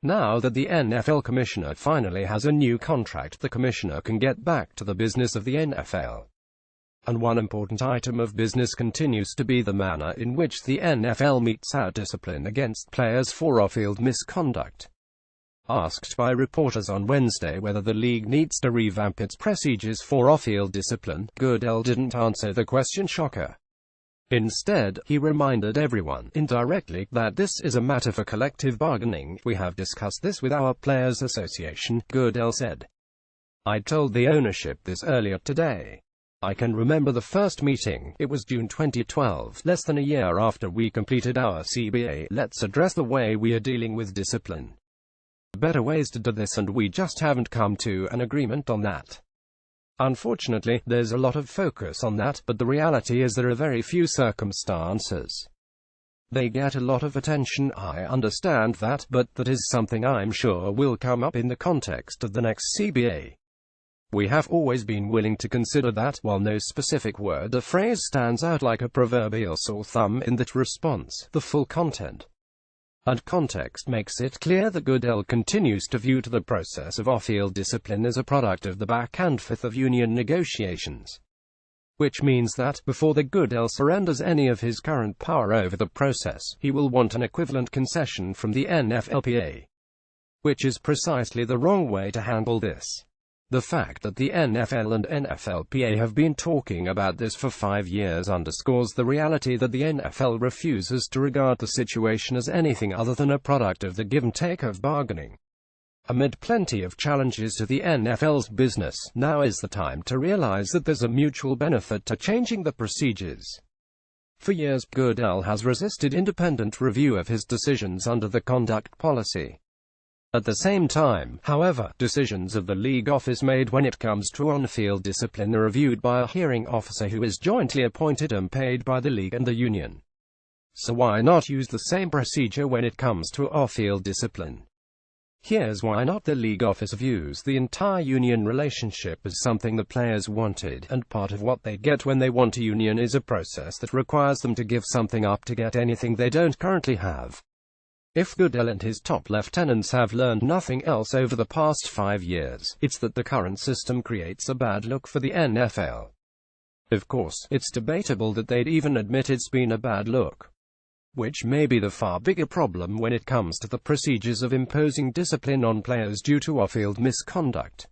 Now that the NFL commissioner finally has a new contract, the commissioner can get back to the business of the NFL. And one important item of business continues to be the manner in which the NFL metes out discipline against players for off-field misconduct. Asked by reporters on Wednesday whether the league needs to revamp its procedures for off-field discipline, Goodell didn't answer the question. Shocker. Instead, he reminded everyone, indirectly, that this is a matter for collective bargaining. "We have discussed this with our Players Association," Goodell said. "I told the ownership this earlier today. I can remember the first meeting. It was June 2012, less than a year after we completed our CBA. Let's address the way we are dealing with discipline. Better ways to do this, and we just haven't come to an agreement on that. Unfortunately, there's a lot of focus on that, but the reality is there are very few circumstances. They get a lot of attention. I understand that, but that is something I'm sure will come up in the context of the next CBA. We have always been willing to consider that." While no specific word or phrase stands out like a proverbial sore thumb in that response, the full content and context makes it clear that Goodell continues to view the process of off-field discipline as a product of the back and forth of union negotiations. Which means that, before the Goodell surrenders any of his current power over the process, he will want an equivalent concession from the nflpa. Which is precisely the wrong way to handle this. The fact that the NFL and nflpa have been talking about this for 5 years underscores the reality that the NFL refuses to regard the situation as anything other than a product of the give-and-take of bargaining. Amid plenty of challenges to the NFL's business, now is the time to realize that there's a mutual benefit to changing the procedures. For years, Goodell has resisted independent review of his decisions under the conduct policy. At the same time, however, decisions of the league office made when it comes to on-field discipline are reviewed by a hearing officer who is jointly appointed and paid by the league and the union. So why not use the same procedure when it comes to off-field discipline? Here's why not. The league office views the entire union relationship as something the players wanted, and part of what they get when they want a union is a process that requires them to give something up to get anything they don't currently have. If Goodell and his top lieutenants have learned nothing else over the past 5 years, it's that the current system creates a bad look for the NFL. Of course, it's debatable that they'd even admit it's been a bad look. Which may be the far bigger problem when it comes to the procedures of imposing discipline on players due to off-field misconduct.